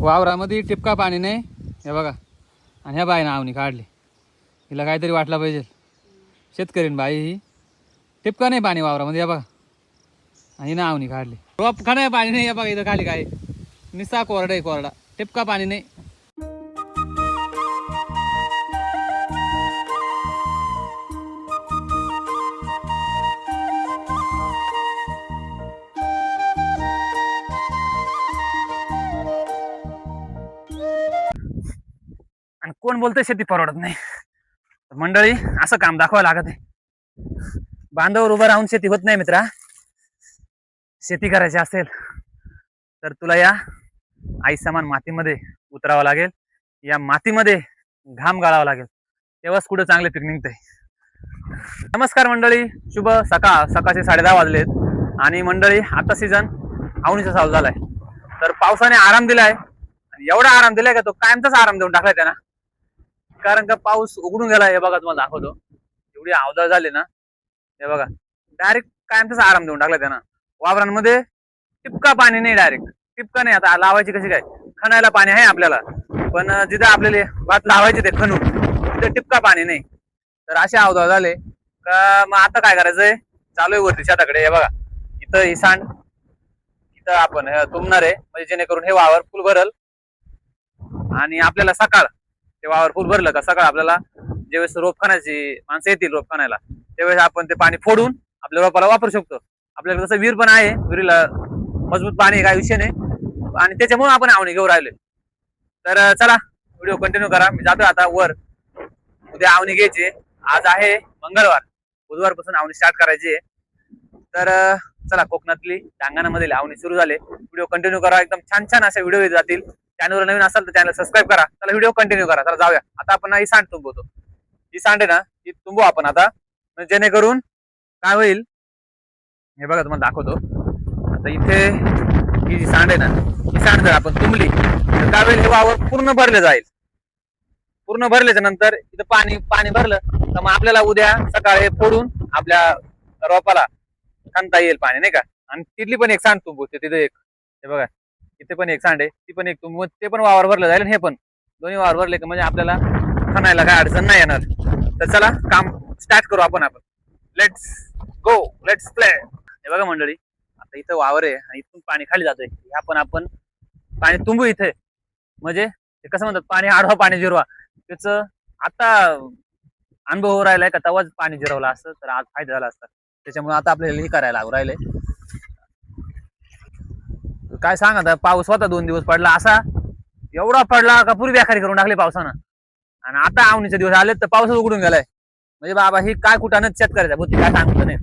वावरामध्ये टिपका पाणी नाही हे बघा. आणि ह्या बाईनं आवनी काढली. हिला काहीतरी वाटला पाहिजे. शेतकरीन बाई ही. टिपका नाही पाणी वावरामध्ये हे बघा. आणि हिनं आवनी काढली. रोप खाणं पाणी नाही हे बघा. इथं खाली काय निस्ता कोरडा आहे कोरडा. टिपका पाणी नाही. आणि कोण बोलतंय शेती परवडत नाही. मंडळी असं काम दाखवावं लागत आहे. बांधावर उभं राहून शेती होत नाही मित्रा. शेती करायची असेल तर तुला या आई समान मातीमध्ये उतरावं लागेल. या मातीमध्ये घाम गाळावा लागेल. तेव्हाच कुठं चांगले पीक निघतंय. नमस्कार मंडळी, शुभ सकाळ. सकाळचे 10:30 वाजलेत. आणि मंडळी आता सीझन आवणीचा चालू झालाय. तर पावसाने आराम दिलाय. एवढा आराम दिलाय का तो कायमचाच आराम देऊन टाकलाय त्यांना. कारण का पाऊस उघडून गेलाय. हे बघा तुम्हाला दाखवतो. एवढी अवदळ झाली ना. हे बघा डायरेक्ट कायमचाच आराम देऊन टाकलाय त्यांना. वावरांमध्ये टिपका पाणी नाही. डायरेक्ट टिपका नाही. आता लावायची कशी काय, खणायला पाणी आहे आपल्याला, पण जिथे आपल्याला भात लावायचे ते खणून तिथे टिपका पाणी नाही. तर असे अवदळ झाले का मग आता काय करायचंय. चालू आहे वरती शेताकडे. हे बघा इथं ही सांड इथं आपण तुंबणार आहे. म्हणजे जेणेकरून हे वावर फुल भरल. आणि आपल्याला सकाळ ते वावर फुल भरलं का सकाळ आपल्याला ज्यावेळेस रोप खणायची माणसं येतील रोप खणायला त्यावेळेस आपण ते पाणी फोडून आपल्या रोपाला वापरू शकतो. आपल्याला तसं विहीर पण आहे. विहिरीला मजबूत पाणी काय विषय नाही. आणि त्याच्यामुळे आपण आवणी घेऊन राहिलोय. तर चला व्हिडिओ कंटिन्यू करा. मी जातोय आता वर. उद्या आवणी घ्यायची. आज आहे मंगळवार. बुधवारपासून आवणी स्टार्ट करायची आहे. तर चला कोकणातली डांगणामध्ये आवणी सुरू झाले. व्हिडिओ कंटिन्यू करा. एकदम छान छान असे व्हिडिओ येत जातील. चॅनलवर नवीन असाल तर चॅनल सबस्क्राईब करा. चला व्हिडिओ कंटिन्यू करा. चला जाऊया. आता आपण ही सांड तुंबवतो. ही सांड आहे ना ही तुंबू आपण आता. जेणेकरून काय होईल हे बघा तुम्हाला दाखवतो. आता इथे ही जी सांड आहे ना ही सांड जर आपण तुंबली तर काय होईल, हे वावर पूर्ण भरले जाईल. पूर्ण भरल्याच्या नंतर इथं पाणी पाणी भरलं तर मग आपल्याला उद्या सकाळी फोडून आपल्या रोपाला खणता येईल पाणी नाही का. आणि तिथली पण एक सांड तुंबवते तिथे एक. हे बघा इथे पण एक सांड आहे. ती पण एक तुंबवत ते पण वावर भरलं जाईल. आणि हे पण दोन्ही वावर भरले का म्हणजे आपल्याला खणायला काय अडचण नाही येणार. तर चला काम स्टार्ट करू आपण. Let's go, let's play. हे बघा मंडळी आता इथं वावर आहे आणि इथून पाणी खाली जातोय. आपण पाणी तुंबू इथे. म्हणजे ते कसं म्हणतात पाणी आडवा पाणी जिरवा. त्याच आता अनुभव हो राहिलाय का तेव्हाच पाणी जिरवलं असतं तर आज फायदा झाला असता. त्याच्यामुळे आता आपल्याला हे करायला लागू राहिले. काय सांग आता पाऊस होता 2 दिवस पडला असा एवढा पडला का पुरी बेकारी करून टाकली पावसानं. आणि आता आवणीचे दिवस आले तर पाऊसच उघडून गेलाय. म्हणजे बाबा ही काय कुठानच शेतकऱ्याचा बुद्धी काय सांगतो नाही.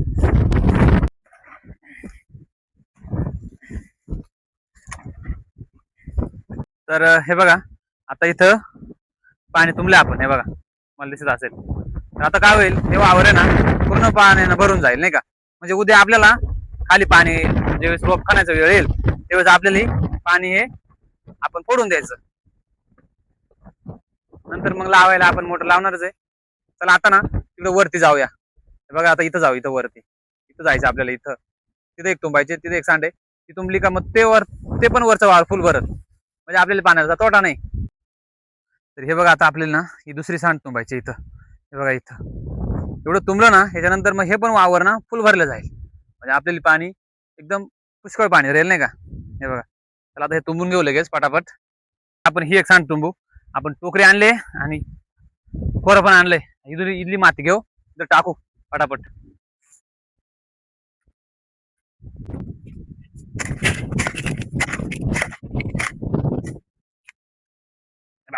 तर हे बघा आता इथं पाणी तुंबले आपण. हे बघा मला दिसत असेल. तर आता काय होईल, हे वावर आहे ना पूर्ण पाण्यानं भरून जाईल नाही का. म्हणजे उद्या आपल्याला खाली पाणी ज्यावेळेस रोप खाण्याचा वेळ येईल त्यावेळेस आपल्याला पाणी हे आपण फोडून द्यायचं. नंतर मग लावायला आपण मोटर लावणारच आहे. चला आता ना तिकडे वरती जाऊया. बघा आता इथं जाऊ. इथं वरती इथं जायचं आपल्याला. इथं तिथे एक तुंबायचे, तिथे एक सांडे. ती तुंबली का मग ते पण वरचं वावर फुल भरत. म्हणजे आपल्याला पाण्याचा तोटा नाही. तर हे बघा आता आपल्याला ना ही दुसरी सांड तुंबायची इथं. हे बघा इथं एवढं तुंबलं ना ह्याच्यानंतर मग हे पण वावर ना फुल भरलं जाईल. म्हणजे आपल्याला पाणी एकदम पुष्कळ पाणी राहील नाही का. हे बघा चला आता हे तुंबून घेऊ लगेच पटापट. आपण ही एक सांड तुंबू. आपण टोकरी आणले आणि खोरं पण आणलंय. इथली माती घेऊ इथं टाकू पटापट.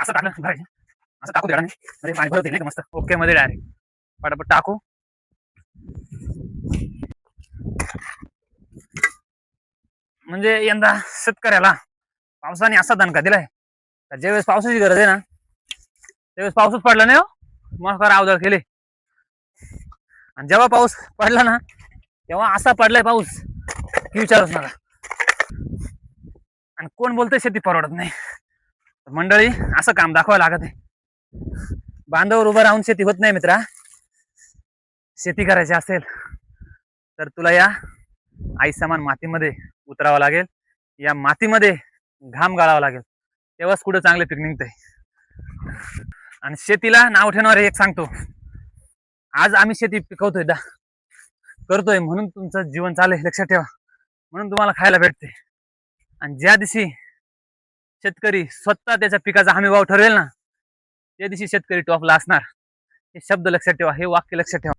असं टाकलं असं टाकू द्या नाही पाणी भरते नाही का मस्त ओके मध्ये डायरेक्ट पटापट टाकू. म्हणजे यंदा शेतकऱ्याला पावसाने असा दणका दिलाय का ज्यावेळेस पावसाची गरज आहे ना त्यावेळेस पाऊसच पडला नाही. मग अवदळ केले. आणि जेव्हा पाऊस पडला ना तेव्हा असा पडलाय पाऊस की विचारूच नका. आणि कोण बोलतंय शेती परवडत नाही. मंडळी असं काम दाखवावं लागत आहे. बांधावर उभं राहून शेती होत नाही मित्रा. शेती करायची असेल तर तुला या आई समान मातीमध्ये उतरावं लागेल. या मातीमध्ये घाम गाळावा लागेल. तेव्हाच कुठं चांगलं पीक निघतंय. आणि शेतीला नाव ठेवणार एक सांगतो, आज आम्ही शेती पिकवतोय करतोय म्हणून तुमचं जीवन चाललंय लक्षात ठेवा, म्हणून तुम्हाला खायला भेटते. आणि ज्या दिवशी शेतकरी स्वतः त्याच्या पिकाचा हमी भाव ठरवेल ना, त्या दिवशी शेतकरी टॉपला असणार. हे शब्द लक्षात ठेवा, हे वाक्य लक्षात ठेवा.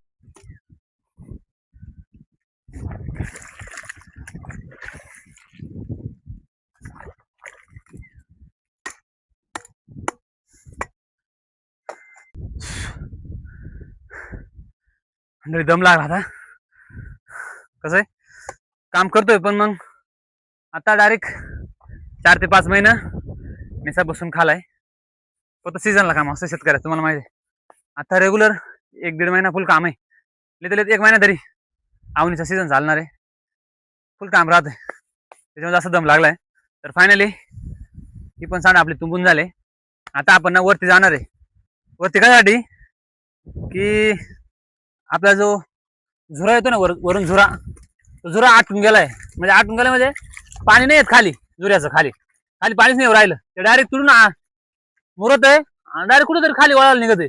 दम लागला आता. कसं आहे, काम करतोय पण मग आता डायरेक्ट 4 ते 5 महिना निसा बसून खालाय. फक्त सीझनला काम असतं शेतकऱ्याचं, तुम्हाला माहिती आहे. आता रेग्युलर 1-1.5 महिना फुल काम आहे. लिहित 1 महिना तरी आवणीचा सीझन चालणार आहे, फुल काम राहतंय, त्याच्यामुळे जास्त दम लागलाय. तर फायनली ही पण सांड आपली तुंबून झाले. आता आपण ना वरती जाणार आहे. वरती कशासाठी की आपला जो झुरा येतो ना वरून झुरा, तो झुरा आटून गेलाय. म्हणजे आटून गेलाय म्हणजे पाणी नाही येत खाली, झुऱ्याचं खाली पाणीच नाही राहिलं. ते डायरेक्ट तुडून मुरत आहे आणि डायरेक्ट कुठेतरी खाली वळायला निघत आहे.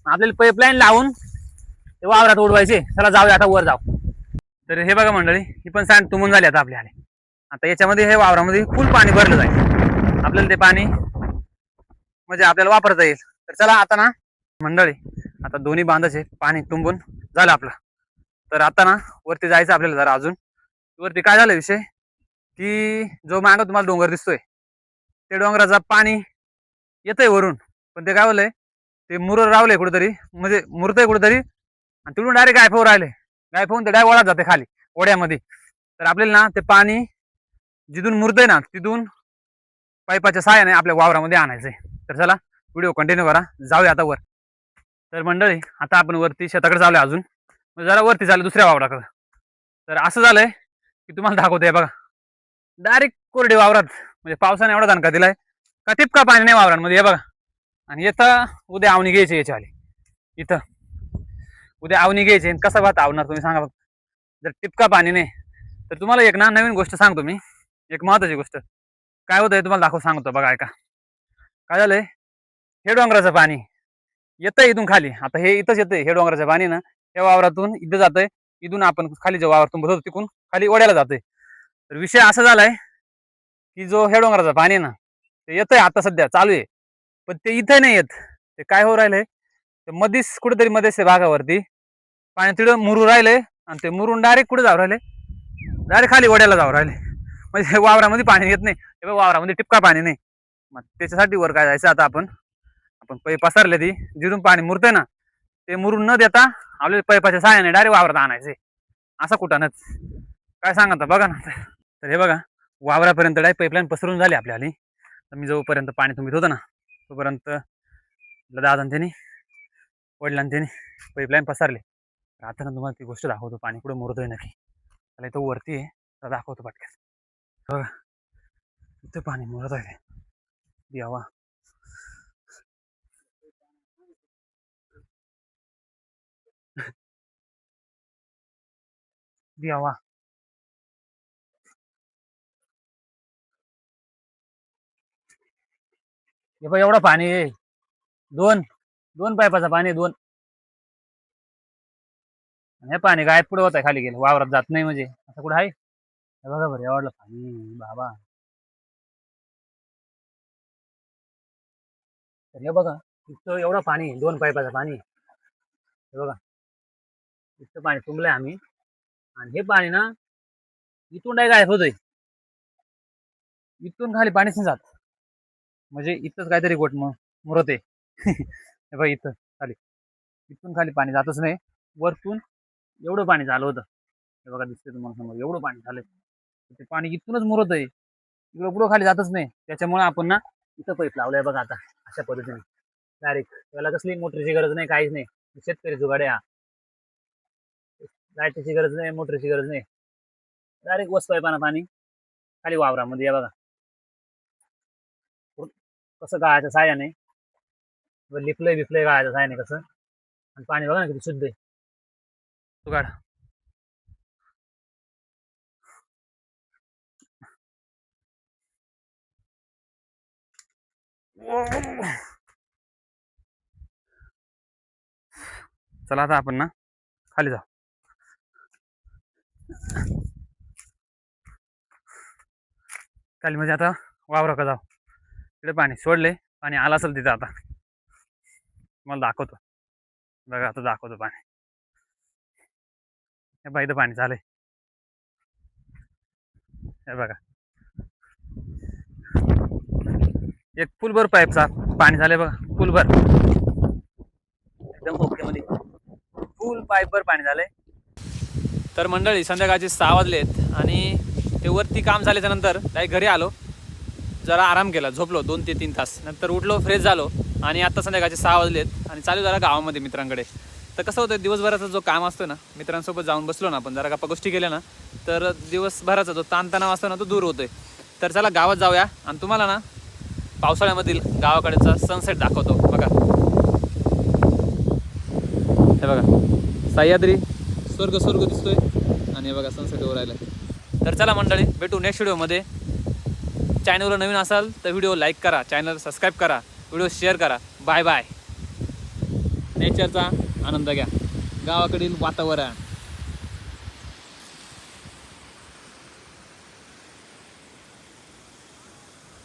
आपल्याला पाईपलाईन लावून ते वावरात उडवायचे. चला जाऊया आता वर जाऊ. तर हे बघा मंडळी, ही पण सांड तुंबून झाली आता आपल्या. आता याच्यामध्ये हे वावरामध्ये फुल पाणी भरलं जाईल. आपल्याला ते पाणी म्हणजे आपल्याला वापरता येईल. तर चला आता ना मंडळी, आता दोन्ही बांधाचे पाणी तुंबून झालं आपलं. तर आता ना वरती जायचं आपल्याला जरा अजून. वरती काय झालं विषय की जो मागं तुम्हाला डोंगर दिसतोय, ते डोंगराचा पाणी येतंय वरून, पण ते काय होलंय, ते मुरं रावलंय कुठेतरी, म्हणजे मुरतंय कुठेतरी आणि तिकडून डायरेक्ट गायब होऊन राहिले. गायब होऊन ते डायरेक्ट वळात जाते खाली ओढ्यामध्ये. तर आपल्याला ना ते पाणी जिथून मुरतंय ना तिथून पाईपाच्या सहाय्याने आपल्या वावरामध्ये आणायचंय. तर चला व्हिडिओ कंटिन्यू करा, जाऊया आता वर. तर मंडळी आता आपण वरती शेताकडे चालूया अजून, जरा वरती चालू दुसऱ्या वावराकडे. तर असं झालंय की तुम्हाला दाखवतोय बघा, डायरेक्ट कोरडे वावरात, म्हणजे पावसाने एवढा दणका दिलाय का टिपका पाणी नाही वावरांमध्ये. हे बघा, आणि इथं उद्या आवणी घ्यायची याच्या इथं उद्या आवणी घ्यायची. कसा भात आवणार तुम्ही सांगा बघ, जर टिपका पाणी नाही. तर तुम्हाला एक ना नवीन गोष्ट सांगतो मी, एक महत्वाची गोष्ट. काय होतंय तुम्हाला सांगतो बघा, ऐका. काय झालंय, हे डोंगराचं पाणी येतंय इथून खाली. आता हे इथंच येतंय, हे डोंगराचं पाणी ना या वावरातून इथं जातंय. इथून आपण खाली जे वावरातून बसतो तिकून खाली ओढ्याला जातंय. तर विषय असा झालाय की जो हे डोंगराचं पाणी ना ते येतंय, आता सध्या चालू आहे, पण ते इथे नाही येत. ते काय हो राहिलंय, ते मध्येच कुठेतरी मध्यस्थी भागावरती पाणी तिथं मुरू राहिले, आणि ते मुरून डायरेक्ट कुठे जाऊ राहिले, डायरेक्ट खाली ओढ्याला जाऊ राहिले. म्हणजे वावरामध्ये पाणी येत नाही, वावरामध्ये टिपका पाणी नाही. मग त्याच्यासाठी वर काय जायचं आता आपण पैप पसरले ती जिथून पाणी मुरतंय ना, ते मुरून न देता आपल्याला पैपाच्या सहाय्याने डायरेक्ट वावरात आणायचे. असं कुठानच काय सांगा बघा ना. तर हे बघा, वावरापर्यंत डायरेक्ट पाईपलाईन पसरून झाली आपल्याला. तर मी जोपर्यंत पाणी तुंबित होतं ना तोपर्यंत दादा त्यांनी वडिलांनी त्यांनी पाईपलाईन पसरले. आता ना तुम्हाला ती गोष्ट दाखवतो, पाणी कुठे मुरतोय नक्की. त्याला इथं वरती आहे, तर दाखवतो पटकन. बघा इथं पाणी मुरत आहे. द्यावा द्यावा हे बघ, एवढं पाणी आहे. दोन दोन पाईपाचं पाणी, दोन. हे पाणी गायब पुढे होत आहे, खाली गेलं, वावरात जात नाही म्हणजे असं कुठं आहे. हे बघा बरं, एवढं पाणी बाबा. तर हे बघा, इथं एवढं पाणी, 2 पाईपाचं पाणी. हे बघा इथं पाणी तुंबलंय आम्ही, आणि हे पाणी ना इथून डायरेक्ट गायब होतंय. इथून खाली पाणीच नाही जात, म्हणजे इथंच काहीतरी गोट मुरत आहे. हे बघा इथं खाली, इथून खाली पाणी जातच नाही. वरतून एवढं पाणी झालं होतं, हे बघा दिसतंय तुम्हाला समोर, एवढं पाणी झालंय. ते पाणी इथूनच मुरत आहे, इकडं पुढं खाली जातच नाही. त्याच्यामुळे आपण ना इथं पाईप लावलंय बघा आता अशा पद्धतीने डायरेक्ट. त्याला कसली मोटरची गरज नाही, काहीच नाही. शेतकरी जुगाड्या, लाईटीची गरज नाही, मोटरची गरज नाही. डायरेक्ट वस पाईपाना पाणी खाली वावरामध्ये. या बघा कसं गाळाच्या साह्याने लिपलंय बिपलंय गाळाच्या साह्याने कसं, आणि पाणी बघा ना किती शुद्ध आहे. जुगाड चला आता आपण ना खाली जाऊ. खाली म्हणजे आता वावरा का जाऊ. तिकडे पाणी सोडले, पाणी आला असेल तिथं आता. मला दाखवतो बघा, आता दाखवतो पाणी. हे बघा इथं पाणी झालंय, हे बघा एक फुलभर पाईपचा पाणी झालंय बघा, फुलभर एकदम ओके मध्ये फुल पाईपभर पाणी झालंय. तर मंडळी संध्याकाळचे 6 वाजलेत आणि ते वरती काम झाल्याच्या नंतर डायरेक्ट घरी आलो, जरा आराम केला, झोपलो 2 ते 3 तास. नंतर उठलो, फ्रेश झालो आणि आता संध्याकाळचे 6 वाजलेत आणि चालू झाला गावामध्ये मित्रांकडे. तर कसं होतं, दिवसभराचा जो काम असतो ना, मित्रांसोबत जाऊन बसलो ना आपण, जरा गप्पा गोष्टी केल्या ना, तर दिवसभराचा जो ताणतणाव असतो ना तो दूर होतोय. तर चला गावात जाऊया आणि तुम्हाला ना पावसाळ्यामधील गावाकडेचा सनसेट दाखवतो. बघा हे बघा, सह्याद्री स्वर्ग स्वर्ग दिसतोय आणि हे बघा सनसेट वर राहिला. तर चला मंडळी, भेटू नेक्स्ट व्हिडिओमध्ये. चॅनलवर नवीन असाल तर व्हिडिओ लाईक करा, चॅनल सबस्क्राईब करा, व्हिडिओ शेअर करा. Bye bye. नेचरचा आनंद घ्या, गावाकडील वातावरण.